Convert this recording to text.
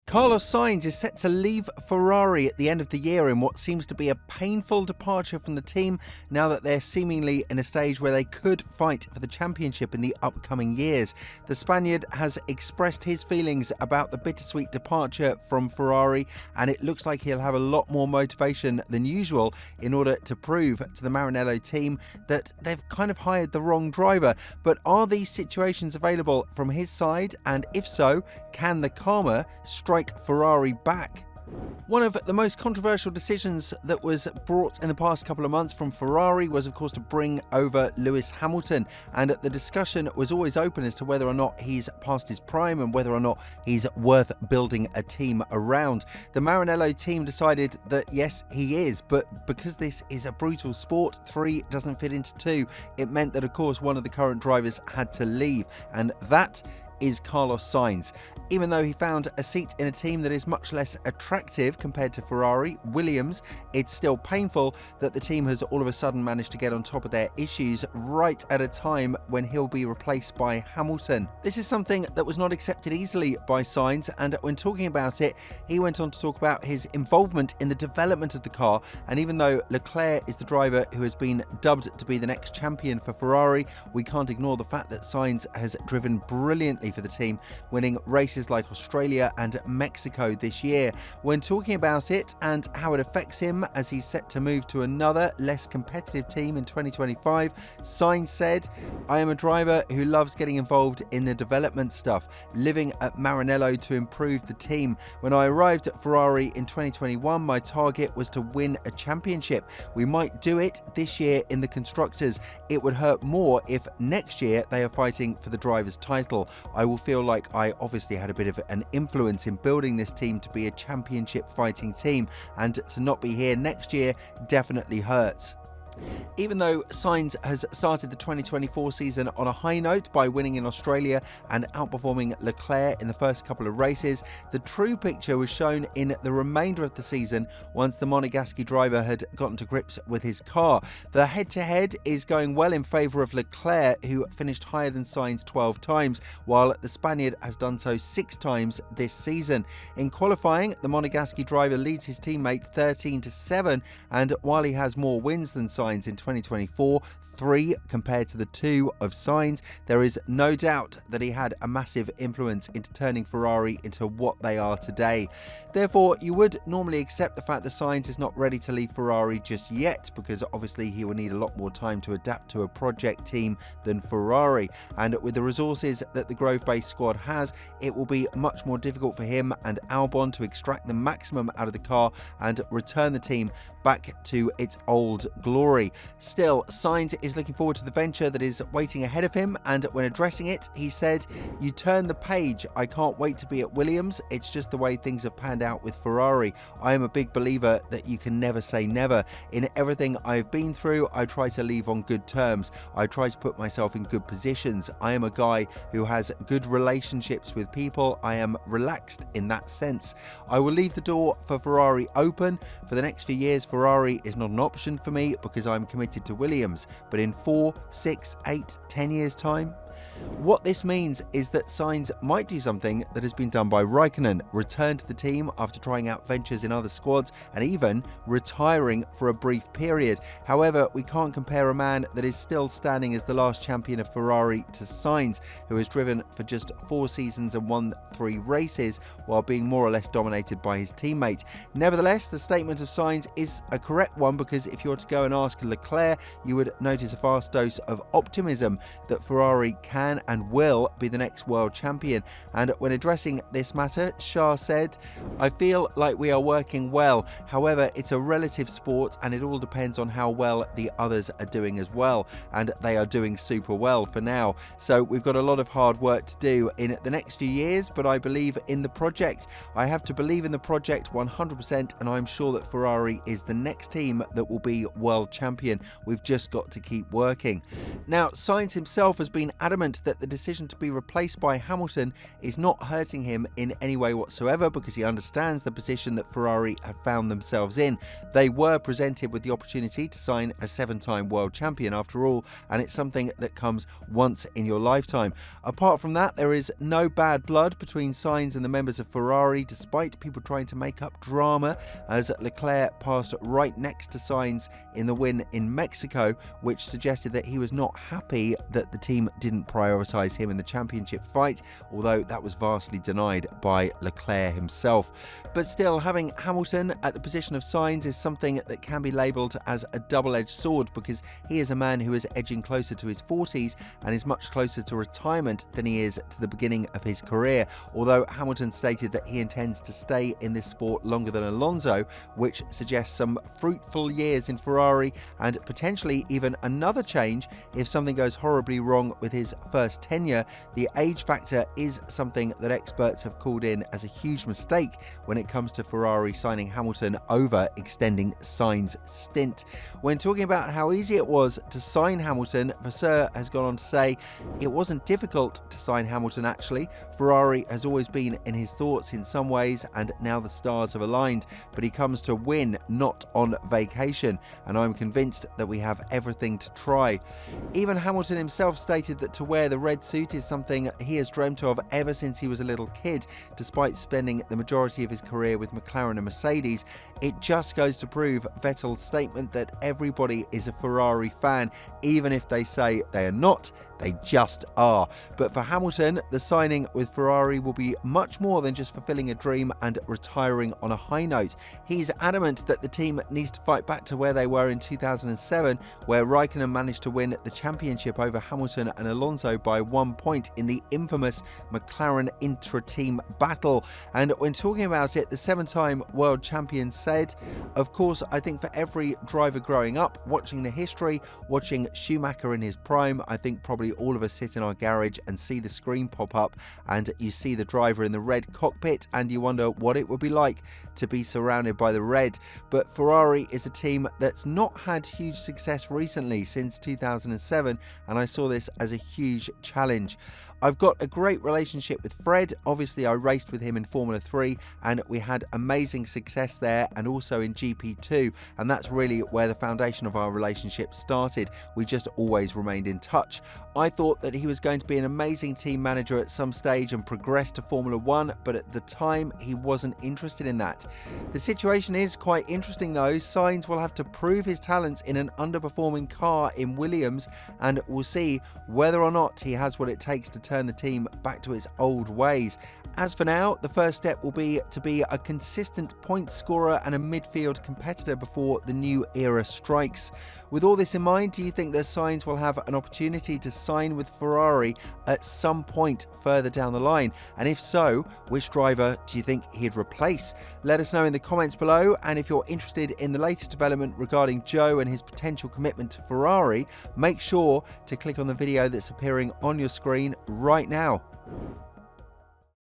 Carlos Sainz is set to leave Ferrari at the end of the year in what seems to be a painful departure from the team now that they're seemingly in a stage where they could fight for the championship in the upcoming years. The Spaniard has expressed his feelings about the bittersweet departure from Ferrari, and it looks like he'll have a lot more motivation than usual in order to prove to the Maranello team that they've kind of hired the wrong driver. But are these situations available from his side? And if so, can the karma strike Ferrari back? One of the most controversial decisions that was brought in the past couple of months from Ferrari was, of course, to bring over Lewis Hamilton, and the discussion was always open as to whether or not he's past his prime and whether or not he's worth building a team around. The Maranello team decided that yes, he is, but because this is a brutal sport, 3 doesn't fit into 2, it meant that, of course, one of the current drivers had to leave, and that is Carlos Sainz. Even though he found a seat in a team that is much less attractive compared to Ferrari, Williams, it's still painful that the team has all of a sudden managed to get on top of their issues right at a time when he'll be replaced by Hamilton. This is something that was not accepted easily by Sainz, and when talking about it, he went on to talk about his involvement in the development of the car. And even though Leclerc is the driver who has been dubbed to be the next champion for Ferrari, we can't ignore the fact that Sainz has driven brilliantly for the team, winning races like Australia and Mexico this year. When talking about it and how it affects him as he's set to move to another, less competitive team in 2025, Sainz said, "I am a driver who loves getting involved in the development stuff, living at Maranello to improve the team. When I arrived at Ferrari in 2021, my target was to win a championship. We might do it this year in the Constructors. It would hurt more if next year they are fighting for the driver's title. I will feel like I obviously had a bit of an influence in building this team to be a championship fighting team, and to not be here next year definitely hurts." Even though Sainz has started the 2024 season on a high note by winning in Australia and outperforming Leclerc in the first couple of races, the true picture was shown in the remainder of the season once the Monegasque driver had gotten to grips with his car. The head-to-head is going well in favour of Leclerc, who finished higher than Sainz 12 times, while the Spaniard has done so 6 times this season. In qualifying, the Monegasque driver leads his teammate 13-7, and while he has more wins than Sainz in 2024, 3 compared to the 2 of Sainz, there is no doubt that he had a massive influence into turning Ferrari into what they are today. Therefore, you would normally accept the fact that Sainz is not ready to leave Ferrari just yet, because obviously he will need a lot more time to adapt to a project team than Ferrari, and with the resources that the Grove-based squad has, it will be much more difficult for him and Albon to extract the maximum out of the car and return the team back to its old glory. Still, Sainz is looking forward to the venture that is waiting ahead of him, and when addressing it, he said, "You turn the page. I can't wait to be at Williams. It's just the way things have panned out with Ferrari. I am a big believer that you can never say never. In everything I've been through, I try to leave on good terms. I try to put myself in good positions. I am a guy who has good relationships with people. I am relaxed in that sense. I will leave the door for Ferrari open. For the next few years, Ferrari is not an option for me because I'm committed to Williams, but in 4, 6, 8, 10 years' time?" What this means is that Sainz might do something that has been done by Raikkonen, return to the team after trying out ventures in other squads and even retiring for a brief period. However, we can't compare a man that is still standing as the last champion of Ferrari to Sainz, who has driven for just 4 seasons and won 3 races while being more or less dominated by his teammate. Nevertheless, the statement of Sainz is a correct one, because if you were to go and ask Leclerc, you would notice a vast dose of optimism that Ferrari can and will be the next world champion. And when addressing this matter, Shah said, "I feel like we are working well. However, it's a relative sport and it all depends on how well the others are doing as well. And they are doing super well for now. So we've got a lot of hard work to do in the next few years, but I believe in the project. I have to believe in the project 100%, and I'm sure that Ferrari is the next team that will be world champion. We've just got to keep working." Now, Sainz himself has been adamant that the decision to be replaced by Hamilton is not hurting him in any way whatsoever, because he understands the position that Ferrari had found themselves in. They were presented with the opportunity to sign a 7-time world champion after all, and it's something that comes once in your lifetime. Apart from that, there is no bad blood between Sainz and the members of Ferrari, despite people trying to make up drama, as Leclerc passed right next to Sainz in the win in Mexico, which suggested that he was not happy that the team didn't prioritise him in the championship fight, although that was vastly denied by Leclerc himself. But still, having Hamilton at the position of Sainz is something that can be labelled as a double-edged sword, because he is a man who is edging closer to his 40s and is much closer to retirement than he is to the beginning of his career, although Hamilton stated that he intends to stay in this sport longer than Alonso, which suggests some fruitful years in Ferrari and potentially even another change if something goes horribly wrong with his first tenure. The age factor is something that experts have called in as a huge mistake when it comes to Ferrari signing Hamilton over extending Sainz's stint. When talking about how easy it was to sign Hamilton, Vasseur has gone on to say it wasn't difficult to sign Hamilton actually. Ferrari has always been in his thoughts in some ways, and now the stars have aligned, but he comes to win, not on vacation, and I'm convinced that we have everything to try. Even Hamilton himself stated that to wear the red suit is something he has dreamt of ever since he was a little kid, despite spending the majority of his career with McLaren and Mercedes. It just goes to prove Vettel's statement that everybody is a Ferrari fan, even if they say they are not. They just are. But for Hamilton, the signing with Ferrari will be much more than just fulfilling a dream and retiring on a high note. He's adamant that the team needs to fight back to where they were in 2007, where Raikkonen managed to win the championship over Hamilton and Alonso by 1 point in the infamous McLaren intra-team battle. And when talking about it, the 7-time world champion said, "Of course, I think for every driver growing up, watching the history, watching Schumacher in his prime, I think probably all of us sit in our garage and see the screen pop up and you see the driver in the red cockpit and you wonder what it would be like to be surrounded by the red." But Ferrari is a team that's not had huge success recently since 2007, and I saw this as a huge challenge. I've got a great relationship with Fred. Obviously, I raced with him in Formula 3 and we had amazing success there, and also in GP2, and that's really where the foundation of our relationship started. We just always remained in touch. I thought that he was going to be an amazing team manager at some stage and progress to Formula 1, but at the time he wasn't interested in that. The situation is quite interesting though. Sainz will have to prove his talents in an underperforming car in Williams, and we'll see whether or not he has what it takes to turn the team back to its old ways. As for now, the first step will be to be a consistent point scorer and a midfield competitor before the new era strikes. With all this in mind, do you think that Sainz will have an opportunity to sign with Ferrari at some point further down the line? And if so, which driver do you think he'd replace? Let us know in the comments below, and if you're interested in the latest development regarding Joe and his potential commitment to Ferrari, make sure to click on the video that's appearing on your screen right now.